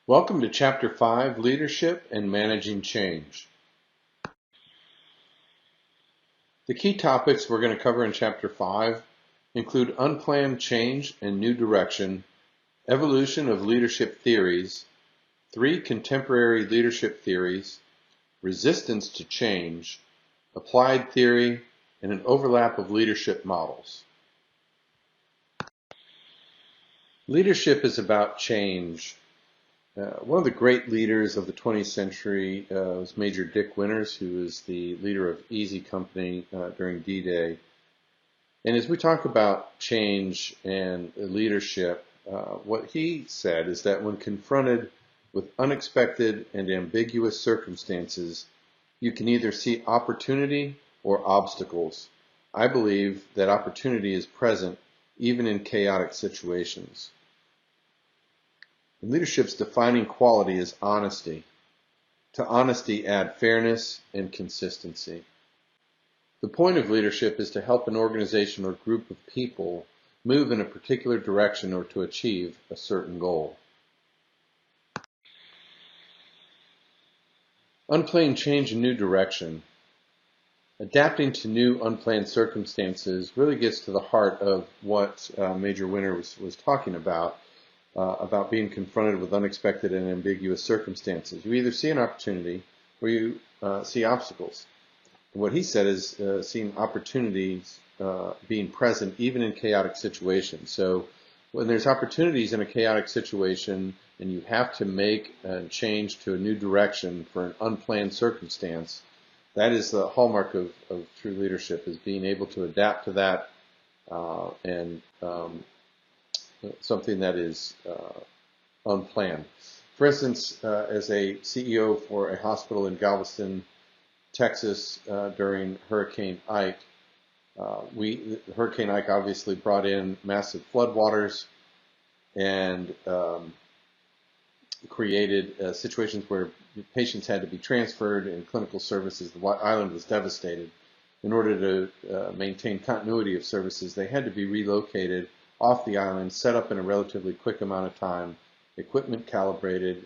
Welcome to Chapter 5, Leadership and Managing Change. The key topics we're going to cover in Chapter 5 include unplanned change and new direction, evolution of leadership theories, 3 contemporary leadership theories, resistance to change, applied theory, and an overlap of leadership models. Leadership is about change. One of the great leaders of the 20th century was Major Dick Winters, who was the leader of Easy Company during D-Day. And as we talk about change and leadership, what he said is that when confronted with unexpected and ambiguous circumstances, you can either see opportunity or obstacles. I believe that opportunity is present even in chaotic situations. Leadership's defining quality is honesty. To honesty, add fairness and consistency. The point of leadership is to help an organization or group of people move in a particular direction or to achieve a certain goal. Unplanned change and new direction. Adapting to new unplanned circumstances really gets to the heart of what Major Winters was talking about being confronted with unexpected and ambiguous circumstances. You either see an opportunity or you see obstacles. And what he said is seeing opportunities being present even in chaotic situations. So when there's opportunities in a chaotic situation and you have to make a change to a new direction for an unplanned circumstance, that is the hallmark of true leadership, is being able to adapt to that and something that is unplanned. For instance, as a CEO for a hospital in Galveston, Texas, during Hurricane Ike, Hurricane Ike obviously brought in massive floodwaters and created situations where patients had to be transferred and clinical services. The island was devastated. In order to maintain continuity of services, they had to be relocated off the island, set up in a relatively quick amount of time, equipment calibrated,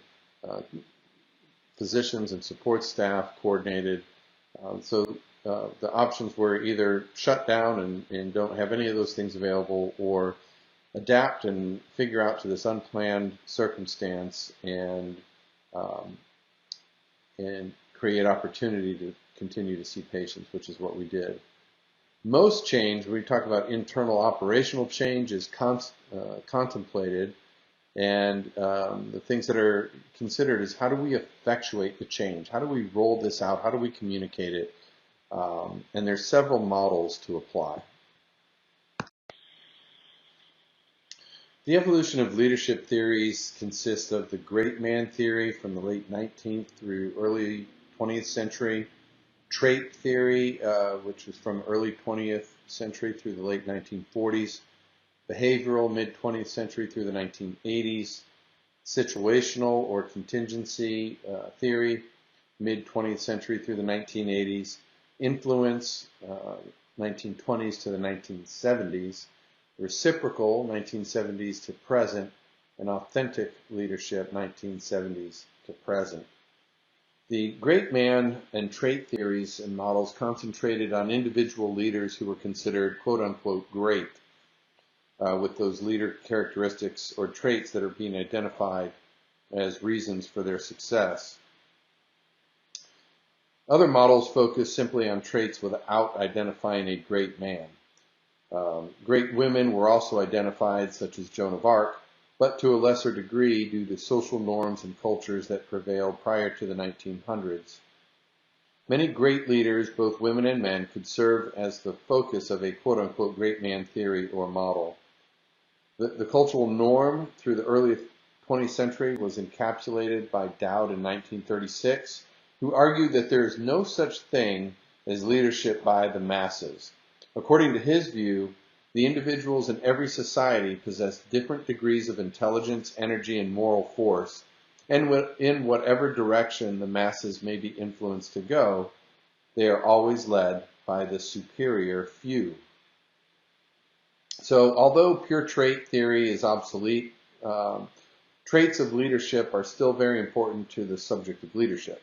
physicians and support staff coordinated. So the options were either shut down and don't have any of those things available, or adapt and figure out to this unplanned circumstance and create opportunity to continue to see patients, which is what we did. Most change, when we talk about internal operational change, is contemplated, and the things that are considered is how do we effectuate the change? How do we roll this out? How do we communicate it? And there's several models to apply. The evolution of leadership theories consists of the great man theory from the late 19th through early 20th century, trait theory, which was from early 20th century through the late 1940s, behavioral mid-20th century through the 1980s, situational or contingency theory mid-20th century through the 1980s, influence 1920s to the 1970s, reciprocal 1970s to present, and authentic leadership 1970s to present. The great man and trait theories and models concentrated on individual leaders who were considered quote-unquote great, with those leader characteristics or traits that are being identified as reasons for their success. Other models focus simply on traits without identifying a great man. Great women were also identified, such as Joan of Arc, but to a lesser degree due to social norms and cultures that prevailed prior to the 1900s. Many great leaders, both women and men, could serve as the focus of a quote-unquote great man theory or model. The cultural norm through the early 20th century was encapsulated by Dowd in 1936, who argued that there is no such thing as leadership by the masses. According to his view, the individuals in every society possess different degrees of intelligence, energy, and moral force, and in whatever direction the masses may be influenced to go, they are always led by the superior few. So although pure trait theory is obsolete, traits of leadership are still very important to the subject of leadership.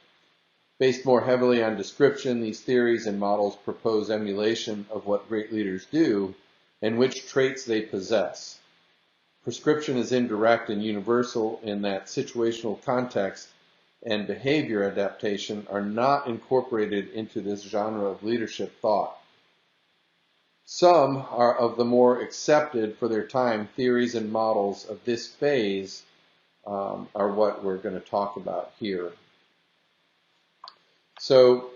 Based more heavily on description, these theories and models propose emulation of what great leaders do and which traits they possess. Prescription is indirect and universal in that situational context and behavior adaptation are not incorporated into this genre of leadership thought. Some are of the more accepted for their time theories and models of this phase are what we're going to talk about here. So,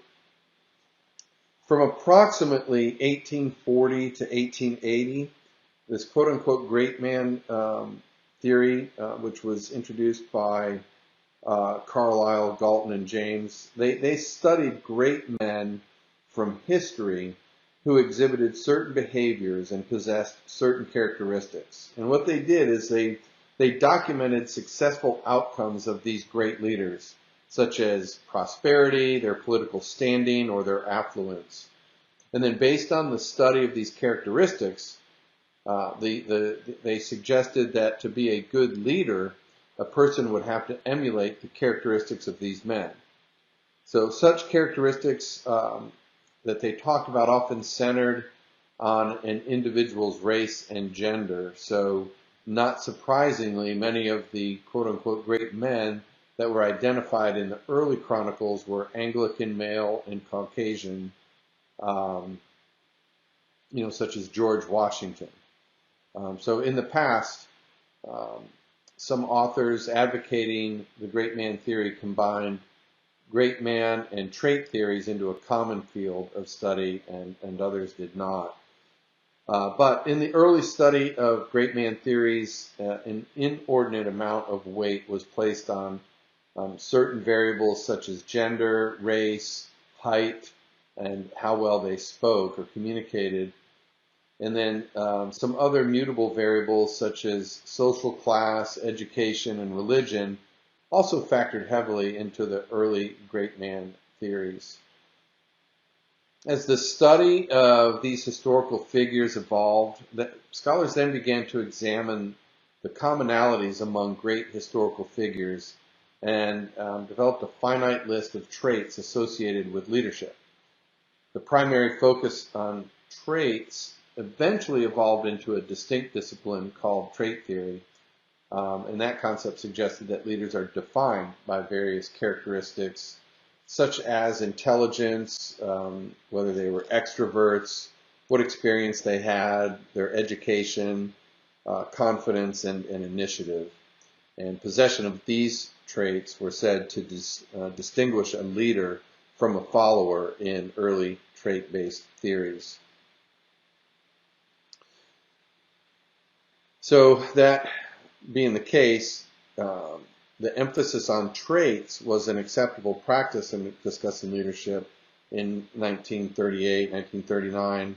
from approximately 1840 to 1880, this quote-unquote great man theory, which was introduced by Carlyle, Galton, and James, they studied great men from history who exhibited certain behaviors and possessed certain characteristics. And what they did is they documented successful outcomes of these great leaders, such as prosperity, their political standing, or their affluence. And then based on the study of these characteristics, they suggested that to be a good leader, a person would have to emulate the characteristics of these men. So such characteristics that they talked about often centered on an individual's race and gender. So not surprisingly, many of the quote-unquote great men that were identified in the early chronicles were Anglican male and Caucasian, such as George Washington. So in the past, some authors advocating the great man theory combined great man and trait theories into a common field of study, and others did not. But in the early study of great man theories, an inordinate amount of weight was placed on certain variables such as gender, race, height, and how well they spoke or communicated. And then some other mutable variables such as social class, education, and religion also factored heavily into the early great man theories. As the study of these historical figures evolved, scholars then began to examine the commonalities among great historical figures and developed a finite list of traits associated with leadership. The primary focus on traits eventually evolved into a distinct discipline called trait theory. And that concept suggested that leaders are defined by various characteristics such as intelligence, whether they were extroverts, what experience they had, their education, confidence, and initiative. And possession of these traits were said to distinguish a leader from a follower in early trait-based theories. So that being the case, the emphasis on traits was an acceptable practice in discussing leadership in 1938, 1939.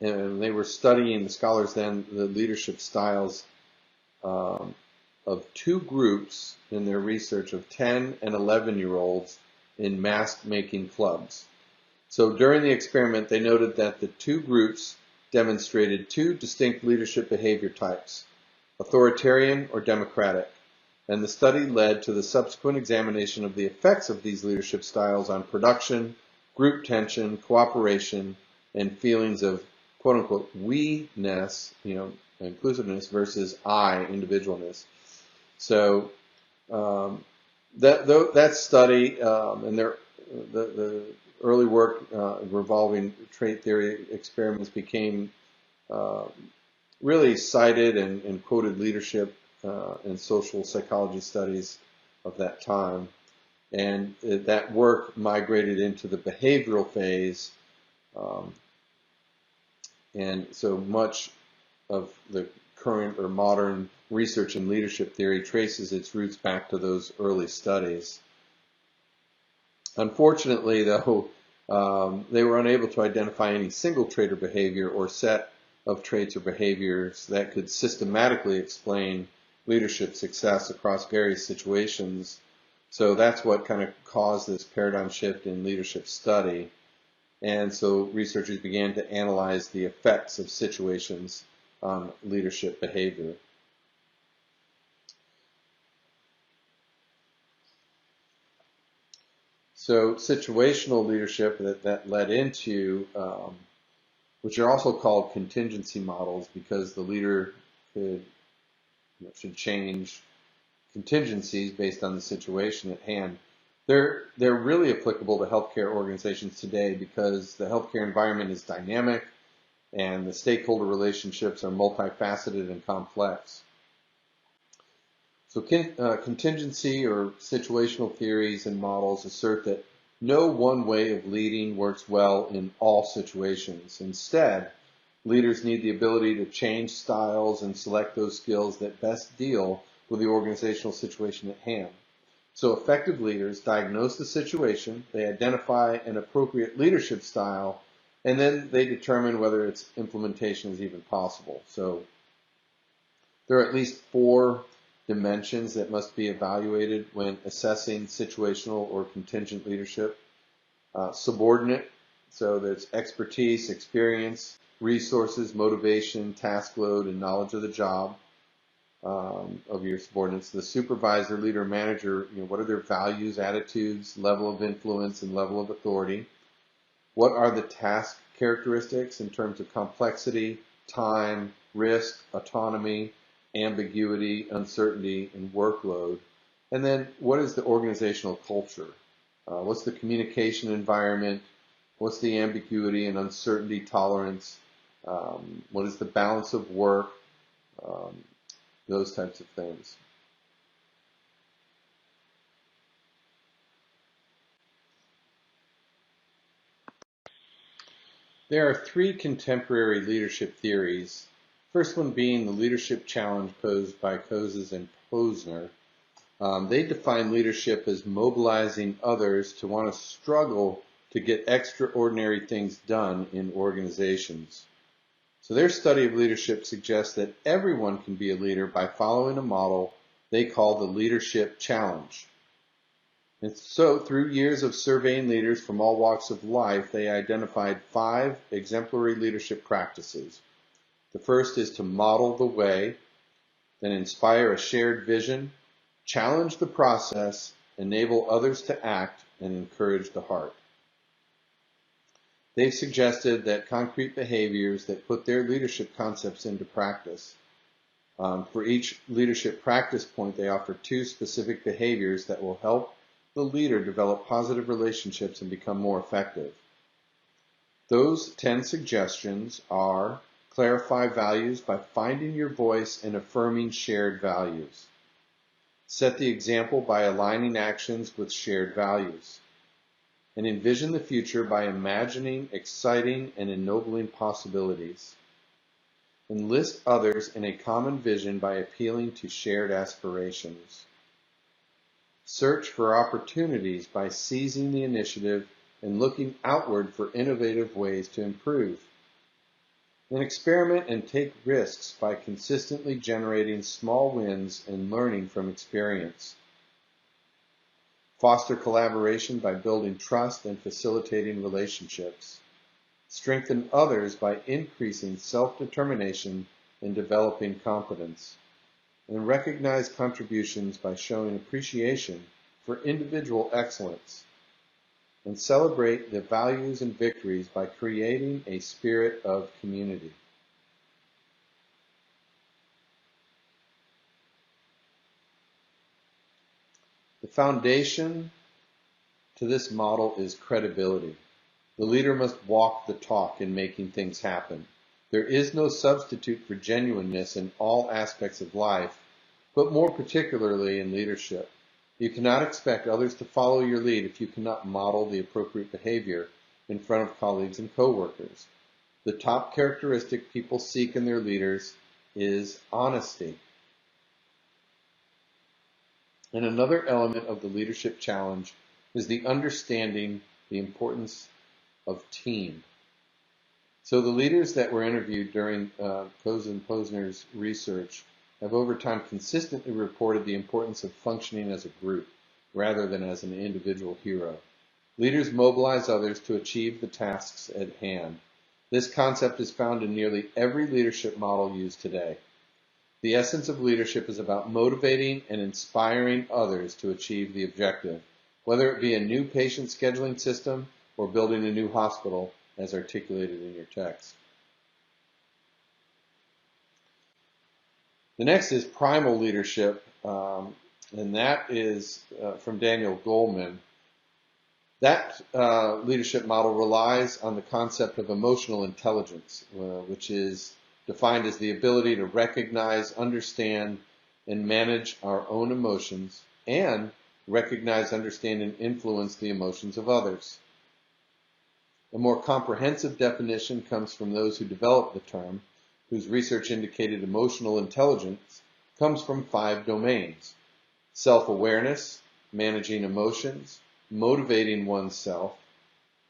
And they were studying, the scholars then, the leadership styles of two groups in their research of 10 and 11-year-olds in mask-making clubs. So during the experiment, they noted that the two groups demonstrated two distinct leadership behavior types, authoritarian or democratic, and the study led to the subsequent examination of the effects of these leadership styles on production, group tension, cooperation, and feelings of quote-unquote we-ness, inclusiveness versus I, individualness. So that study and the early work revolving trait theory experiments became really cited and quoted leadership and social psychology studies of that time. And that work migrated into the behavioral phase. And so much of the current or modern research in leadership theory traces its roots back to those early studies. Unfortunately, though, they were unable to identify any single trait or behavior or set of traits or behaviors that could systematically explain leadership success across various situations. So that's what kind of caused this paradigm shift in leadership study. And so researchers began to analyze the effects of situations on leadership behavior. So situational leadership that led into, which are also called contingency models, because the leader should change contingencies based on the situation at hand. They're really applicable to healthcare organizations today because the healthcare environment is dynamic and the stakeholder relationships are multifaceted and complex. So contingency or situational theories and models assert that no one way of leading works well in all situations. Instead, leaders need the ability to change styles and select those skills that best deal with the organizational situation at hand. So effective leaders diagnose the situation, they identify an appropriate leadership style, and then they determine whether its implementation is even possible. So there are at least 4 dimensions that must be evaluated when assessing situational or contingent leadership. Subordinate, so there's expertise, experience, resources, motivation, task load, and knowledge of the job of your subordinates. The supervisor, leader, manager, what are their values, attitudes, level of influence, and level of authority? What are the task characteristics in terms of complexity, time, risk, autonomy, ambiguity, uncertainty, and workload? And then what is the organizational culture? What's the communication environment? What's the ambiguity and uncertainty tolerance? What is the balance of work? Those types of things. There are 3 contemporary leadership theories. First one being the leadership challenge posed by Kozes and Posner. They define leadership as mobilizing others to want to struggle to get extraordinary things done in organizations. So their study of leadership suggests that everyone can be a leader by following a model they call the leadership challenge. And so through years of surveying leaders from all walks of life, they identified 5 exemplary leadership practices. The first is to model the way, then inspire a shared vision, challenge the process, enable others to act, and encourage the heart. They've suggested that concrete behaviors that put their leadership concepts into practice. For each leadership practice point, they offer 2 specific behaviors that will help the leader develop positive relationships and become more effective. Those 10 suggestions are: clarify values by finding your voice and affirming shared values. Set the example by aligning actions with shared values. And envision the future by imagining exciting and ennobling possibilities. Enlist others in a common vision by appealing to shared aspirations. Search for opportunities by seizing the initiative and looking outward for innovative ways to improve. And experiment and take risks by consistently generating small wins and learning from experience. Foster collaboration by building trust and facilitating relationships. Strengthen others by increasing self-determination and developing competence. And recognize contributions by showing appreciation for individual excellence. And celebrate the values and victories by creating a spirit of community. The foundation to this model is credibility. The leader must walk the talk in making things happen. There is no substitute for genuineness in all aspects of life, but more particularly in leadership. You cannot expect others to follow your lead if you cannot model the appropriate behavior in front of colleagues and coworkers. The top characteristic people seek in their leaders is honesty. And another element of the leadership challenge is the understanding the importance of team. So the leaders that were interviewed during Kozes and Posner's research have over time consistently reported the importance of functioning as a group rather than as an individual hero. Leaders mobilize others to achieve the tasks at hand. This concept is found in nearly every leadership model used today. The essence of leadership is about motivating and inspiring others to achieve the objective. whether it be a new patient scheduling system or building a new hospital, as articulated in your text. The next is primal leadership, and that is from Daniel Goleman. That leadership model relies on the concept of emotional intelligence, which is defined as the ability to recognize, understand, and manage our own emotions, and recognize, understand, and influence the emotions of others. A more comprehensive definition comes from those who developed the term, whose research indicated emotional intelligence comes from 5 domains: self-awareness, managing emotions, motivating oneself,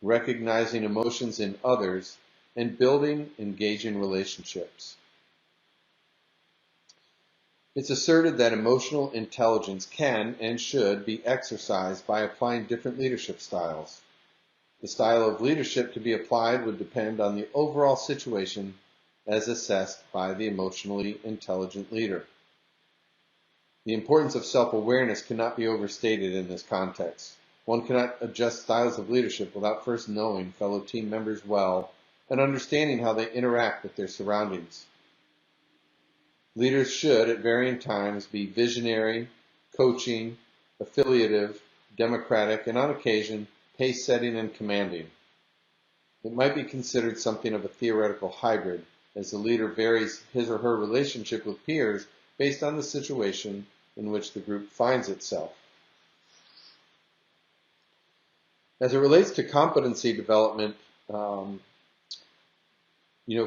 recognizing emotions in others, and building engaging relationships. It's asserted that emotional intelligence can and should be exercised by applying different leadership styles. The style of leadership to be applied would depend on the overall situation as assessed by the emotionally intelligent leader. The importance of self-awareness cannot be overstated in this context. One cannot adjust styles of leadership without first knowing fellow team members well and understanding how they interact with their surroundings. Leaders should, at varying times, be visionary, coaching, affiliative, democratic, and on occasion, pace-setting and commanding. It might be considered something of a theoretical hybrid, as the leader varies his or her relationship with peers based on the situation in which the group finds itself. As it relates to competency development,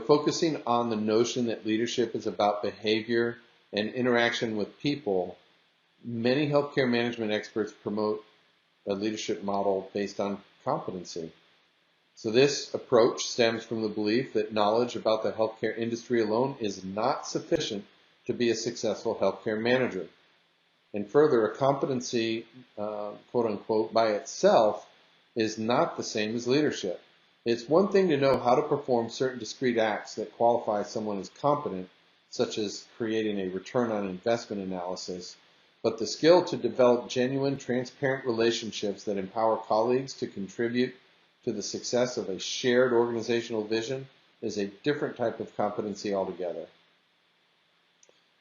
focusing on the notion that leadership is about behavior and interaction with people, many healthcare management experts promote a leadership model based on competency. So this approach stems from the belief that knowledge about the healthcare industry alone is not sufficient to be a successful healthcare manager. And further, a competency, quote unquote, by itself is not the same as leadership. It's one thing to know how to perform certain discrete acts that qualify someone as competent, such as creating a return on investment analysis, but the skill to develop genuine, transparent relationships that empower colleagues to contribute to the success of a shared organizational vision is a different type of competency altogether.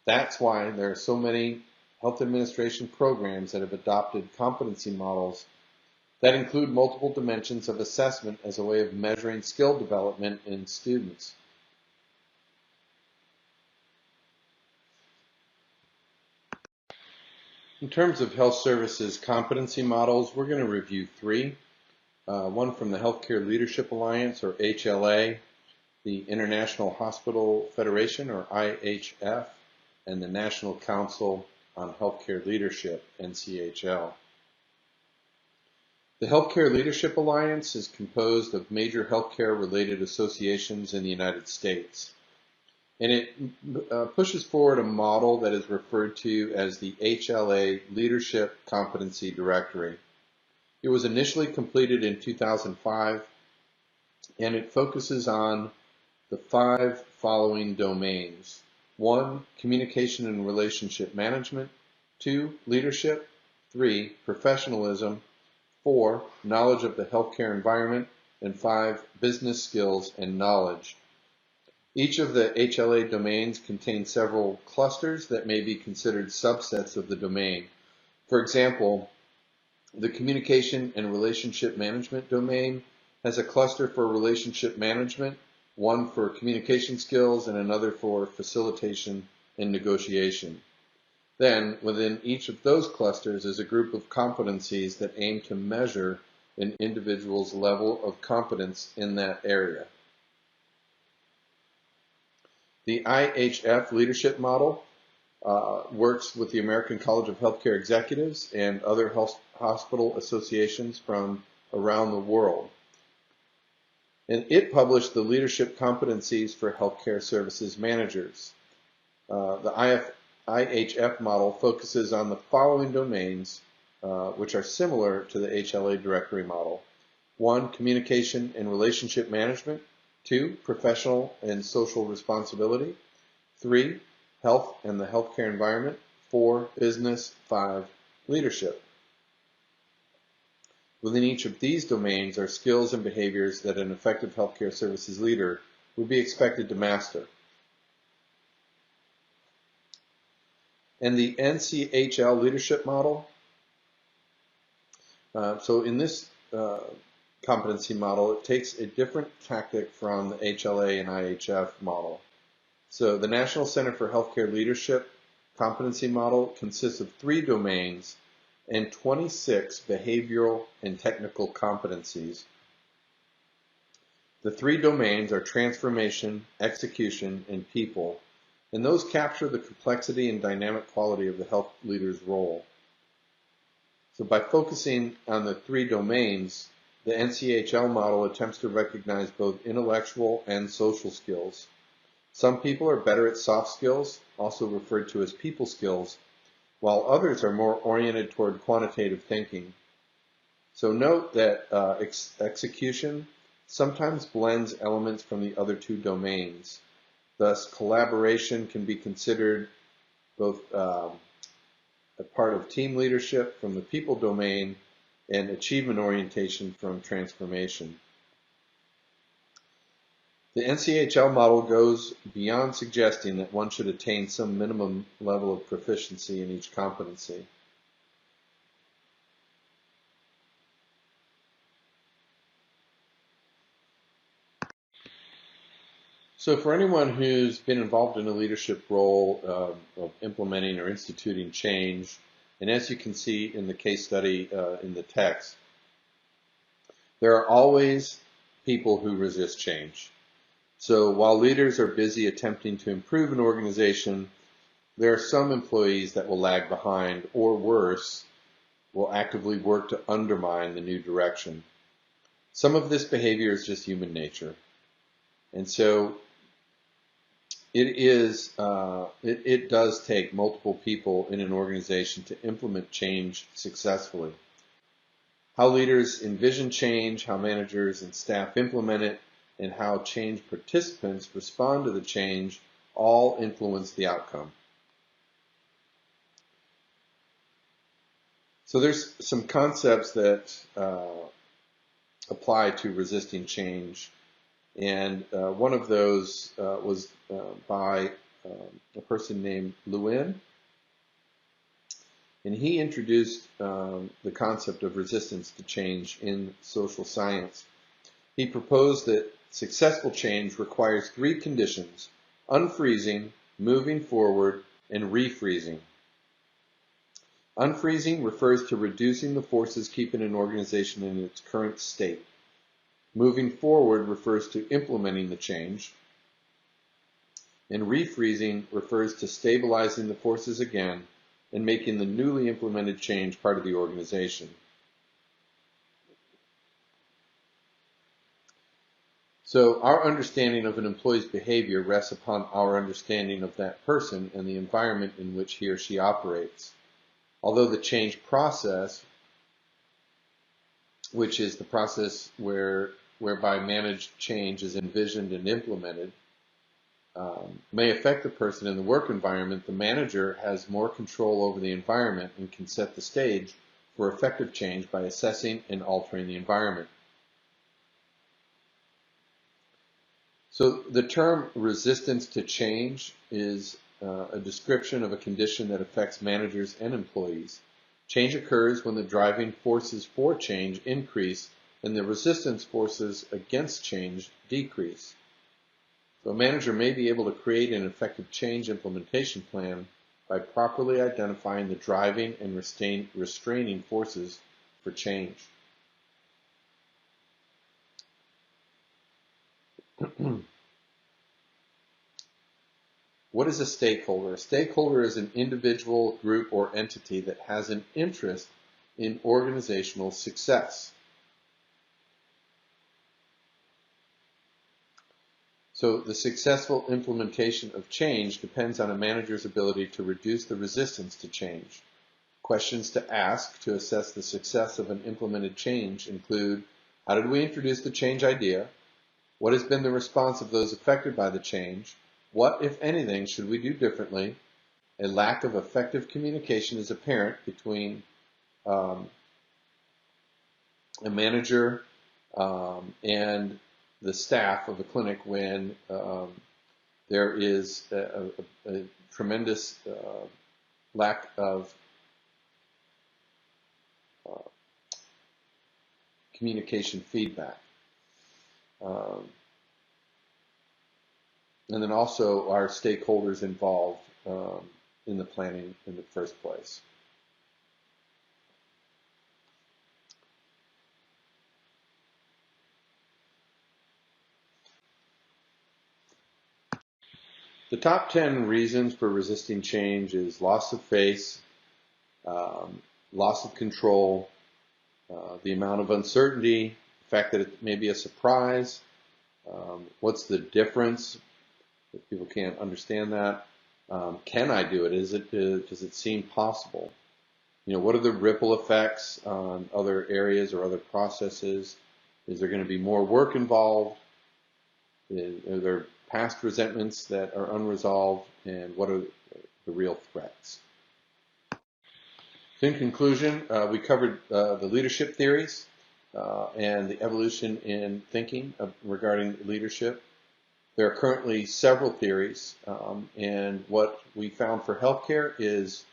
That's why there are so many health administration programs that have adopted competency models that include multiple dimensions of assessment as a way of measuring skill development in students. In terms of health services competency models, we're going to review 3. One from the Healthcare Leadership Alliance, or HLA, the International Hospital Federation, or IHF, and the National Council on Healthcare Leadership, NCHL. The Healthcare Leadership Alliance is composed of major healthcare-related associations in the United States. And it pushes forward a model that is referred to as the HLA Leadership Competency Directory. It was initially completed in 2005, and it focuses on the 5 following domains. 1, communication and relationship management. 2, leadership. 3, professionalism. 4, knowledge of the healthcare environment. And 5, business skills and knowledge. Each of the HLA domains contains several clusters that may be considered subsets of the domain. For example, the communication and relationship management domain has a cluster for relationship management, one for communication skills, and another for facilitation and negotiation. Then, within each of those clusters is a group of competencies that aim to measure an individual's level of competence in that area. The IHF leadership model works with the American College of Healthcare Executives and other hospital associations from around the world. And it published the leadership competencies for healthcare services managers. The IHF model focuses on the following domains, which are similar to the HLA directory model. 1, communication and relationship management. 2, professional and social responsibility. 3, health and the healthcare environment. 4, business. 5, leadership. Within each of these domains are skills and behaviors that an effective healthcare services leader would be expected to master. And the NCHL leadership model. So in this competency model, it takes a different tactic from the HLA and IHF model. So the National Center for Healthcare Leadership competency model consists of 3 domains and 26 behavioral and technical competencies. The 3 domains are transformation, execution, and people, and those capture the complexity and dynamic quality of the health leader's role. So by focusing on the 3 domains, the NCHL model attempts to recognize both intellectual and social skills. Some people are better at soft skills, also referred to as people skills, while others are more oriented toward quantitative thinking. So note that execution sometimes blends elements from the other 2 domains. Thus, collaboration can be considered both a part of team leadership from the people domain and achievement orientation from transformation. The NCHL model goes beyond suggesting that one should attain some minimum level of proficiency in each competency. So for anyone who's been involved in a leadership role of implementing or instituting change, and as you can see in the case study in the text, there are always people who resist change. So while leaders are busy attempting to improve an organization, there are some employees that will lag behind, or worse, will actively work to undermine the new direction. Some of this behavior is just human nature. And so it does take multiple people in an organization to implement change successfully. How leaders envision change, how managers and staff implement it, and how change participants respond to the change all influence the outcome. So there's some concepts that apply to resisting change, and one of those was by a person named Lewin, and he introduced the concept of resistance to change in social science. He proposed that successful change requires 3 conditions: unfreezing, moving forward, and refreezing. Unfreezing refers to reducing the forces keeping an organization in its current state. Moving forward refers to implementing the change. And refreezing refers to stabilizing the forces again and making the newly implemented change part of the organization. So our understanding of an employee's behavior rests upon our understanding of that person and the environment in which he or she operates. Although the change process, which is the process whereby managed change is envisioned and implemented, may affect the person in the work environment, the manager has more control over the environment and can set the stage for effective change by assessing and altering the environment. So the term resistance to change is a description of a condition that affects managers and employees. Change occurs when the driving forces for change increase and the resistance forces against change decrease. So a manager may be able to create an effective change implementation plan by properly identifying the driving and restraining forces for change. What is a stakeholder? A stakeholder is an individual, group, or entity that has an interest in organizational success. So the successful implementation of change depends on a manager's ability to reduce the resistance to change. Questions to ask to assess the success of an implemented change include: how did we introduce the change idea? What has been the response of those affected by the change? What, if anything, should we do differently? A lack of effective communication is apparent between a manager and the staff of a clinic when there is a tremendous lack of communication feedback. And then also our stakeholders involved in the planning in the first place. The top 10 reasons for resisting change is loss of faith, loss of control, the amount of uncertainty, the fact that it may be a surprise, what's the difference, if people can't understand that, can I do it, does it seem possible, what are the ripple effects on other areas or other processes, is there going to be more work involved, are there past resentments that are unresolved, and what are the real threats. In conclusion, we covered the leadership theories and the evolution in thinking regarding leadership. There are currently several theories, and what we found for healthcare is,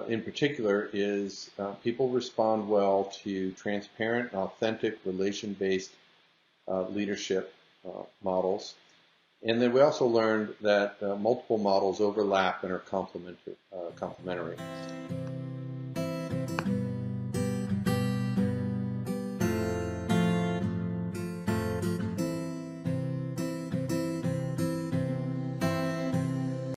in particular, is people respond well to transparent and authentic relation-based leadership models. And then we also learned that multiple models overlap and are complementary.